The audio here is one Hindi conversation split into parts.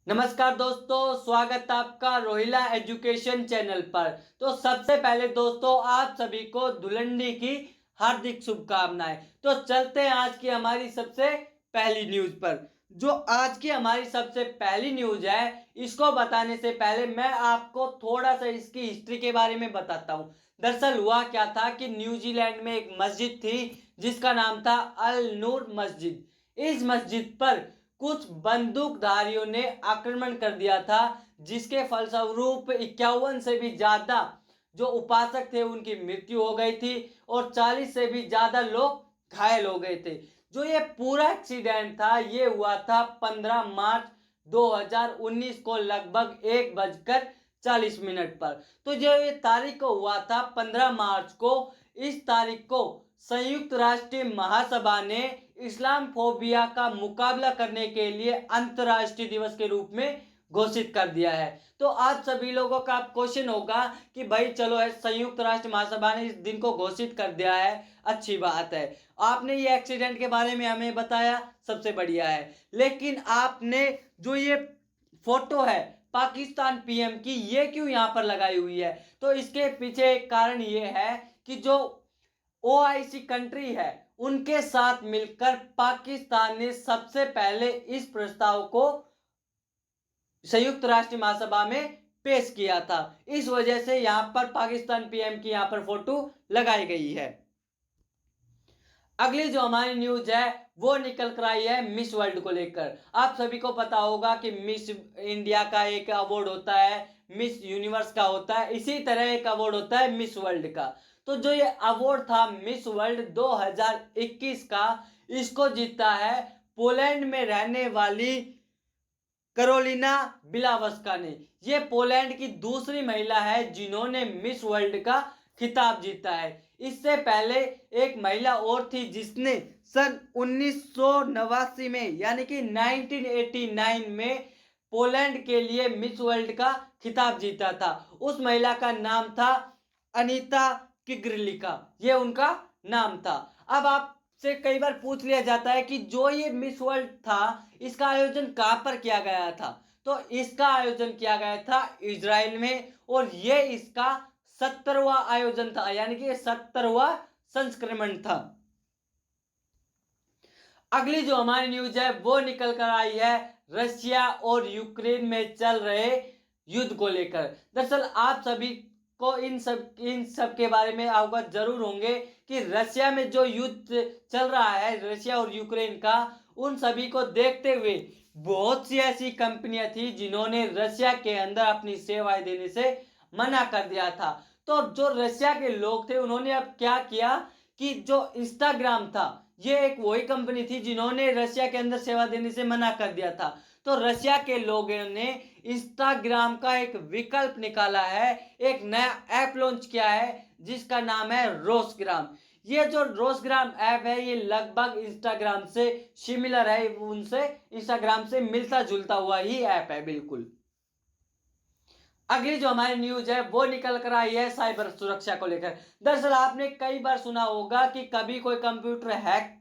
नमस्कार दोस्तों, स्वागत आपका रोहिला एजुकेशन चैनल पर। तो सबसे पहले दोस्तों आप सभी को धुलंडी की हार्दिक शुभकामनाएं। तो चलते हैं आज की हमारी सबसे पहली न्यूज पर। जो आज की हमारी सबसे पहली न्यूज है, इसको बताने से पहले मैं आपको थोड़ा सा इसकी हिस्ट्री के बारे में बताता हूँ। दरअसल हुआ क्या था कि न्यूजीलैंड में एक मस्जिद थी जिसका नाम था अल नूर मस्जिद। इस मस्जिद पर कुछ बंदूकधारियों ने आक्रमण कर दिया था, जिसके फलस्वरूप 51 से भी ज्यादा जो उपासक थे उनकी मृत्यु हो गई थी और 40 से भी ज्यादा लोग घायल हो गए थे। जो ये पूरा एक्सीडेंट था ये हुआ था 15 मार्च 2019 को लगभग 1:40 पर। तो जो ये तारीख को हुआ था 15 मार्च को, इस तारीख को संयुक्त राष्ट्र महासभा ने इस्लामफोबिया का मुकाबला करने के लिए अंतर्राष्ट्रीय दिवस के रूप में घोषित कर दिया है। तो आज सभी लोगों का क्वेश्चन होगा कि भाई चलो है, संयुक्त राष्ट्र महासभा ने इस दिन को घोषित कर दिया है, अच्छी बात है। आपने ये एक्सीडेंट के बारे में हमें बताया, सबसे बढ़िया है। लेकिन आपने जो ये फोटो है पाकिस्तान पीएम की, ये क्यों यहाँ पर लगाई हुई है? तो इसके पीछे एक कारण ये है कि जो ओआईसी कंट्री है उनके साथ मिलकर पाकिस्तान ने सबसे पहले इस प्रस्ताव को संयुक्त राष्ट्र महासभा में पेश किया था। इस वजह से यहां पर पाकिस्तान पीएम की यहां पर फोटो लगाई गई है। अगली जो हमारी न्यूज है वो निकल कर आई है मिस वर्ल्ड को लेकर। आप सभी को पता होगा कि मिस इंडिया का एक अवार्ड होता है, मिस यूनिवर्स का होता है, इसी तरह एक अवार्ड होता है मिस वर्ल्ड का। तो जो ये अवार्ड था मिस वर्ल्ड 2021 का, इसको जीता है पोलैंड में रहने वाली करोलिना बिलावस्का ने। ये पोलैंड की दूसरी महिला है जिन्होंने मिस वर्ल्ड का खिताब जीता है। इससे पहले एक महिला और थी जिसने सन 1989 में यानी कि 1989 में पोलैंड के लिए मिस वर्ल्ड का खिताब जीता था। उस महिला का नाम था अनीता किग्रिलिका, ये उनका नाम था। अब आपसे कई बार पूछ लिया जाता है कि जो ये मिस वर्ल्ड था इसका आयोजन कहां पर किया गया था? तो इसका आयोजन किया गया था इजराइल में, और ये इसका 70वां आयोजन था, यानी कि 70वां संस्करण था। अगली जो हमारी न्यूज है वो निकल कर आई है रशिया और यूक्रेन में चल रहे युद्ध को लेकर। दरअसल आप सभी को इन सब के बारे में अवगत जरूर होंगे कि रशिया में जो युद्ध चल रहा है रशिया और यूक्रेन का, उन सभी को देखते हुए बहुत सी ऐसी कंपनियां थी जिन्होंने रशिया के अंदर अपनी सेवाएं देने से मना कर दिया था। तो जो रशिया के लोग थे उन्होंने अब क्या किया कि जो इंस्टाग्राम था, ये एक वही कंपनी थी जिन्होंने रशिया के अंदर सेवा देने से मना कर दिया था। तो रशिया के लोगों ने इंस्टाग्राम का एक विकल्प निकाला है, एक नया ऐप लॉन्च किया है जिसका नाम है रोसग्राम। ये जो रोसग्राम ऐप है ये लगभग इंस्टाग्राम से सिमिलर है, उनसे इंस्टाग्राम से मिलता जुलता हुआ ही ऐप है बिल्कुल। अगली जो हमारी न्यूज है वो निकल कर आई है साइबर सुरक्षा को लेकर। दरअसल आपने कई बार सुना होगा कि कभी कोई कंप्यूटर हैक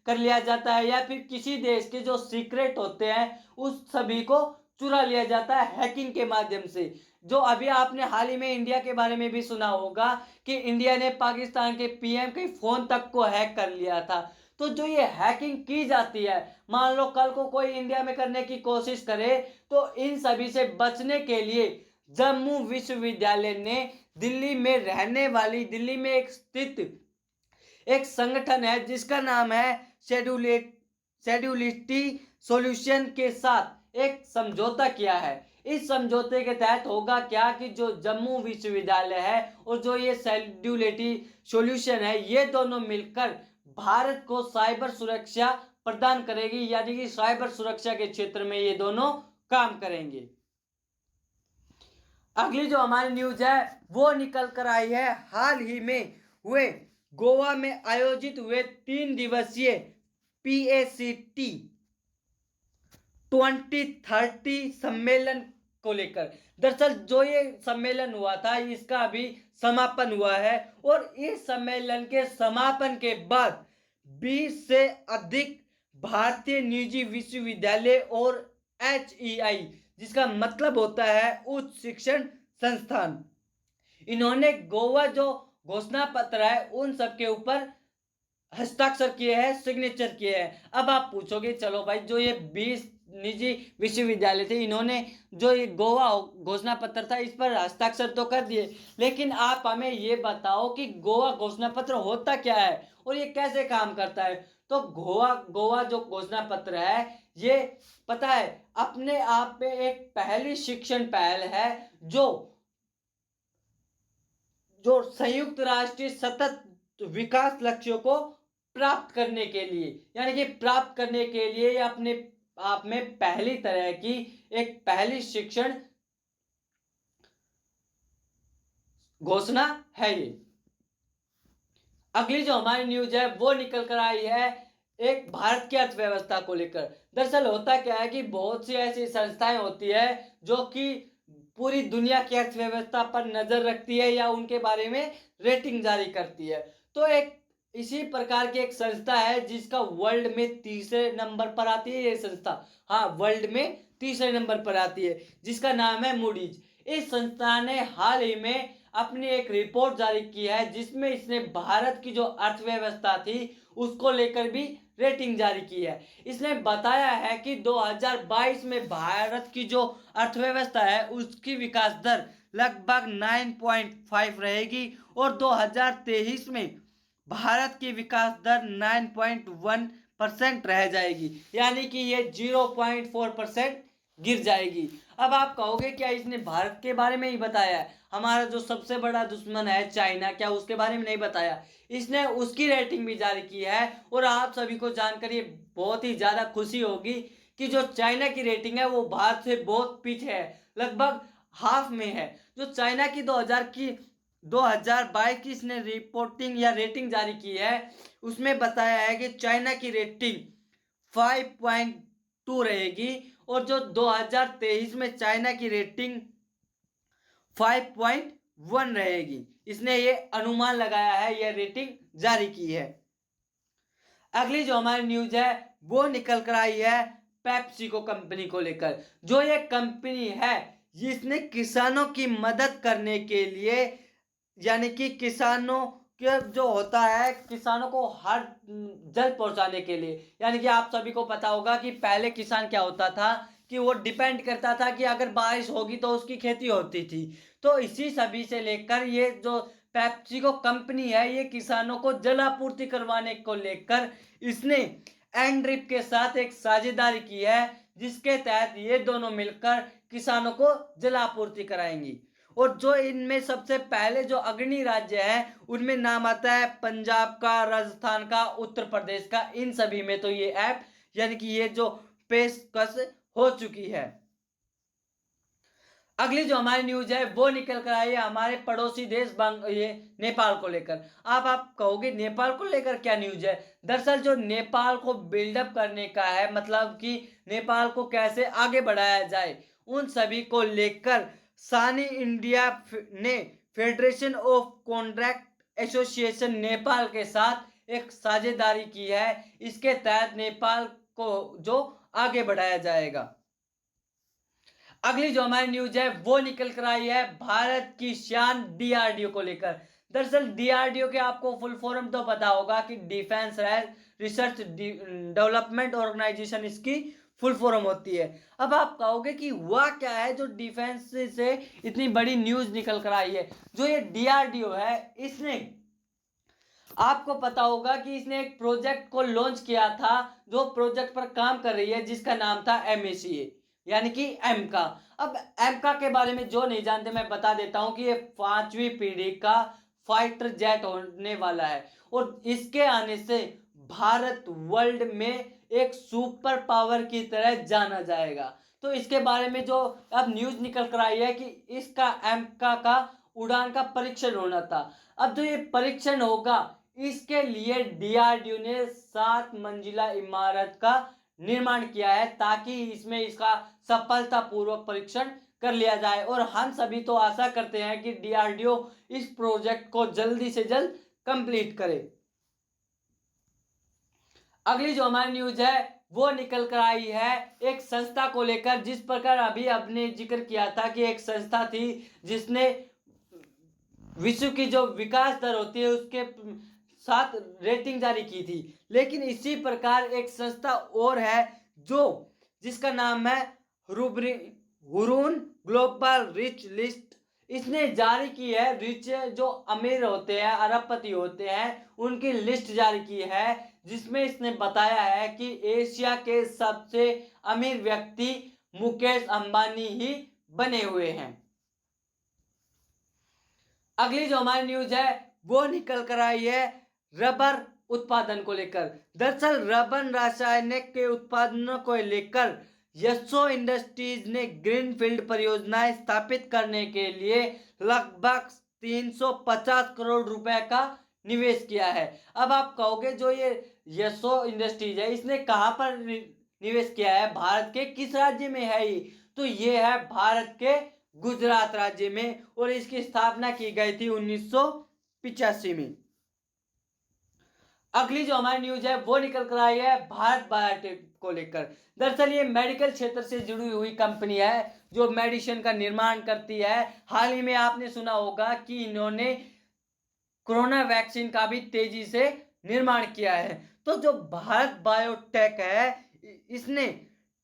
कर लिया जाता है या फिर किसी देश के जो सीक्रेट होते हैं उस सभी को चुरा लिया जाता है हैकिंग के माध्यम से। जो अभी आपने हाल ही में इंडिया के बारे में भी सुना होगा कि इंडिया ने पाकिस्तान के पीएम के फोन तक को हैक कर लिया था। तो जो ये हैकिंग की जाती है, मान लो कल को कोई इंडिया में करने की कोशिश करे, तो इन सभी से बचने के लिए जम्मू विश्वविद्यालय ने दिल्ली में एक स्थित एक संगठन है जिसका नाम है शेड्यूलिटी सॉल्यूशन के साथ एक समझौता किया है। इस समझौते के तहत होगा क्या कि जो जम्मू विश्वविद्यालय है और जो ये शेड्यूलिटी सॉल्यूशन है, ये दोनों मिलकर भारत को साइबर सुरक्षा प्रदान करेगी, यानी कि साइबर सुरक्षा के क्षेत्र में ये दोनों काम करेंगे। अगली जो हमारी न्यूज है वो निकल कर आई है हाल ही में हुए गोवा में आयोजित हुए 3 दिवसीय PACT 2030 सम्मेलन को लेकर। दरअसल जो ये सम्मेलन हुआ था इसका अभी समापन हुआ है, और इस सम्मेलन के समापन के बाद 20 से अधिक भारतीय निजी विश्वविद्यालय और HEI, जिसका मतलब होता है उच्च शिक्षण संस्थान। इन्होंने गोवा जो घोषणा पत्र है उन सब के ऊपर हस्ताक्षर किए हैं, सिग्नेचर किए हैं। अब आप पूछोगे चलो भाई, जो ये 20 निजी विश्वविद्यालय थे, इन्होंने जो ये गोवा घोषणा पत्र था इस पर हस्ताक्षर तो कर दिए, लेकिन आप हमें ये बताओ कि गोवा घोषणा पत्र होता क्या है और ये कैसे काम करता है। तो गोवा गोवा जो घोषणा पत्र है, ये पता है अपने आप में एक पहली शिक्षण पहल है जो जो संयुक्त राष्ट्र सतत विकास लक्ष्यों को प्राप्त करने के लिए, यानी कि प्राप्त करने के लिए अपने आप में पहली तरह की एक पहली शिक्षण घोषणा है ये। अगली जो हमारी न्यूज है वो निकल कर आई है एक भारत की अर्थव्यवस्था को लेकर। दरअसल होता क्या है कि बहुत सी ऐसी संस्थाएं होती है जो कि पूरी दुनिया की अर्थव्यवस्था पर नजर रखती है या उनके बारे में रेटिंग जारी करती है। तो एक इसी प्रकार की एक संस्था है जिसका वर्ल्ड में तीसरे नंबर पर आती है ये संस्था। हाँ, वर्ल्ड में तीसरे नंबर पर आती है, जिसका नाम है मूडीज। इस संस्था ने हाल ही में अपनी एक रिपोर्ट जारी की है जिसमें इसने भारत की जो अर्थव्यवस्था थी उसको लेकर भी रेटिंग जारी की है। इसने बताया है कि 2022 में भारत की जो अर्थव्यवस्था है उसकी विकास दर लगभग 9.5 रहेगी और 2023 में भारत की विकास दर 9.1% रह जाएगी, यानी कि ये 0.4% गिर जाएगी। अब आप कहोगे क्या इसने भारत के बारे में ही बताया है, हमारा जो सबसे बड़ा दुश्मन है चाइना, क्या उसके बारे में नहीं बताया। इसने उसकी रेटिंग भी जारी की है और आप सभी को जानकर ये बहुत ही ज्यादा खुशी होगी कि जो चाइना की रेटिंग है वो भारत से बहुत पीछे है, लगभग हाफ में है। जो चाइना की 2022 ने रिपोर्टिंग या रेटिंग जारी की है उसमें बताया है कि चाइना की रेटिंग 5.2 रहेगी और जो 2023 में चाइना की रेटिंग 5.1 रहेगी। इसने ये अनुमान लगाया है, यह रेटिंग जारी की है। अगली जो हमारी न्यूज है वो निकल कर आई है पेप्सिको कंपनी को लेकर। जो ये कंपनी है जिसने किसानों की मदद करने के लिए, यानी कि किसानों के जो होता है किसानों को हर जल पहुंचाने के लिए, यानी कि आप सभी को पता होगा कि पहले किसान क्या होता था कि वो डिपेंड करता था कि अगर बारिश होगी तो उसकी खेती होती थी। तो इसी सभी से लेकर ये जो पेप्सिको कंपनी है ये किसानों को जलापूर्ति करवाने को लेकर इसने एनड्रिप के साथ एक साझेदारी की है, जिसके तहत ये दोनों मिलकर किसानों को जलापूर्ति कराएंगी। और जो इनमें सबसे पहले जो अग्रणी राज्य है उनमें नाम आता है पंजाब का, राजस्थान का, उत्तर प्रदेश का। इन सभी में तो ये ऐप यानी कि ये जो पेशकश हो चुकी है। अगली जो हमारी न्यूज है वो निकल कर आई है हमारे पड़ोसी देश ये नेपाल को लेकर। आप कहोगे नेपाल को लेकर क्या न्यूज है। दरअसल जो नेपाल को बिल्डअप करने का है, मतलब कि नेपाल को कैसे आगे बढ़ाया जाए, उन सभी को लेकर सानी इंडिया ने federation of contract association Nepal के साथ एक साझेदारी की है। इसके तहत नेपाल को जो आगे बढ़ाया जाएगा। अगली जो हमारी न्यूज है वो निकल कर आई है भारत की शान डीआरडीओ को लेकर। दरअसल डीआरडीओ के आपको फुल फॉर्म तो पता होगा कि डिफेंस रिसर्च डेवलपमेंट ऑर्गेनाइजेशन इसकी फुल फॉर्म होती है। अब आप कहोगे कि वह क्या है जो डिफेंस से इतनी बड़ी न्यूज निकल कर आई है। जो ये डीआरडीओ है इसने, आपको पता होगा कि इसने एक प्रोजेक्ट को लॉन्च किया था जो प्रोजेक्ट पर काम कर रही है जिसका नाम था एमएसीए, यानी कि एमका। अब एमका के बारे में जो नहीं जानते मैं बता देता हूं कि ये 5वीं पीढ़ी का फाइटर जेट होने वाला है और इसके आने से भारत वर्ल्ड में एक सुपर पावर की तरह जाना जाएगा। तो इसके बारे में जो अब न्यूज निकल कर आई है कि इसका एमका का उड़ान का परीक्षण होना था। अब जो ये परीक्षण होगा इसके लिए डीआरडीओ ने 7 मंजिला इमारत का निर्माण किया है ताकि इसमें इसका सफलतापूर्वक परीक्षण कर लिया जाए। और हम सभी तो आशा करते हैं कि डीआरडीओ इस प्रोजेक्ट को जल्दी से जल्द कंप्लीट करे। अगली जो हमारी न्यूज है वो निकल कर आई है एक संस्था को लेकर, जिस प्रकार अभी आपने जिक्र किया था कि एक संस्था थी जिसने विश्व की जो विकास दर होती है उसके साथ रेटिंग जारी की थी। लेकिन इसी प्रकार एक संस्था और है जो जिसका नाम है हुरून ग्लोबल रिच लिस्ट। इसने जारी की है रिच जो अमीर होते हैं, अरबपति होते हैं, उनकी लिस्ट जारी की है, जिसमें इसने बताया है कि एशिया के सबसे अमीर व्यक्ति मुकेश अंबानी ही बने हुए हैं। अगली जो हमारी न्यूज है वो निकल कर आई है रबर उत्पादन को लेकर। दरअसल रबर रासायनिक के उत्पादनों को लेकर यशो इंडस्ट्रीज ने ग्रीनफील्ड परियोजनाएं स्थापित करने के लिए लगभग 350 करोड़ रुपए का निवेश किया है। अब आप कहोगे जो ये यशो इंडस्ट्रीज है इसने कहां पर निवेश किया है, भारत के किस राज्य में है ये? तो ये है भारत के गुजरात राज्य में, और इसकी स्थापना की गई थी 1985 में। अगली जो हमारी न्यूज है वो निकल कर आई है भारत बायोटेक को लेकर। दरअसल ये मेडिकल क्षेत्र से जुड़ी हुई कंपनी है जो मेडिसिन का निर्माण करती है। हाल ही में आपने सुना होगा कि इन्होंने कोरोना वैक्सीन का भी तेजी से निर्माण किया है। तो जो भारत बायोटेक है इसने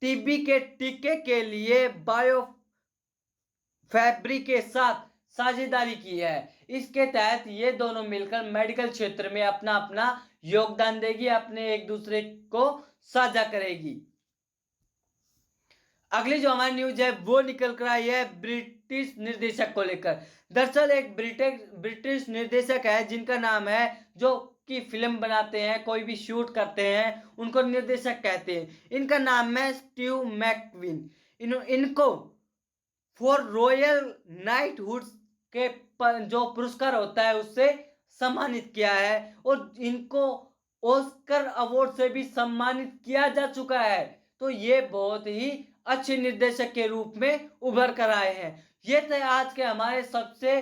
टीबी के टीके के लिए बायो फैब्रिक के साथ साझेदारी की है। इसके तहत ये दोनों मिलकर मेडिकल क्षेत्र में अपना अपना योगदान देगी, अपने एक दूसरे को साझा करेगी। अगली जो हमारी न्यूज है वो निकल कर आई है ब्रिटिश निर्देशक को लेकर। दरअसल एक ब्रिटिश निर्देशक है जिनका नाम है, जो कि फिल्म बनाते हैं, कोई भी शूट करते हैं, उनको निर्देशक कहते हैं। इनका नाम है स्टीव मैकक्वीन। इनको फॉर रॉयल नाइटहुड के जो पुरस्कार होता है उससे सम्मानित किया है, और इनको ऑस्कर अवार्ड से भी सम्मानित किया जा चुका है। तो ये बहुत ही अच्छे निर्देशक के रूप में उभर कर आए हैं। ये थे आज के हमारे सबसे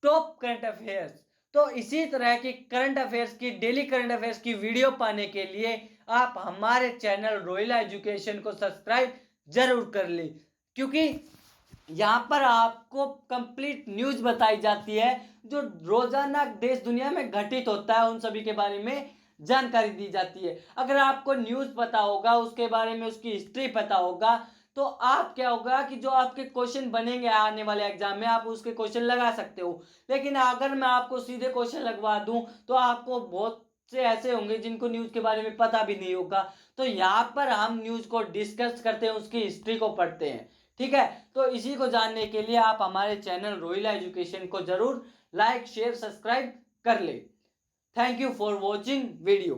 टॉप करंट अफेयर्स। तो इसी तरह की करंट अफेयर्स की, डेली करंट अफेयर्स की वीडियो पाने के लिए आप हमारे चैनल रोहिला एजुकेशन को सब्सक्राइब जरूर कर ले, क्योंकि यहाँ पर आपको कंप्लीट न्यूज बताई जाती है जो रोजाना देश दुनिया में घटित होता है, उन सभी के बारे में जानकारी दी जाती है। अगर आपको न्यूज पता होगा, उसके बारे में उसकी हिस्ट्री पता होगा, तो आप क्या होगा कि जो आपके क्वेश्चन बनेंगे आने वाले एग्जाम में आप उसके क्वेश्चन लगा सकते हो। लेकिन अगर मैं आपको सीधे क्वेश्चन लगवा दूं तो आपको बहुत से ऐसे होंगे जिनको न्यूज के बारे में पता भी नहीं होगा। तो यहाँ पर हम न्यूज को डिस्कस करते हैं, उसकी हिस्ट्री को पढ़ते हैं। ठीक है, तो इसी को जानने के लिए आप हमारे चैनल रोहिला एजुकेशन को जरूर लाइक शेयर सब्सक्राइब कर ले। Thank you for watching video.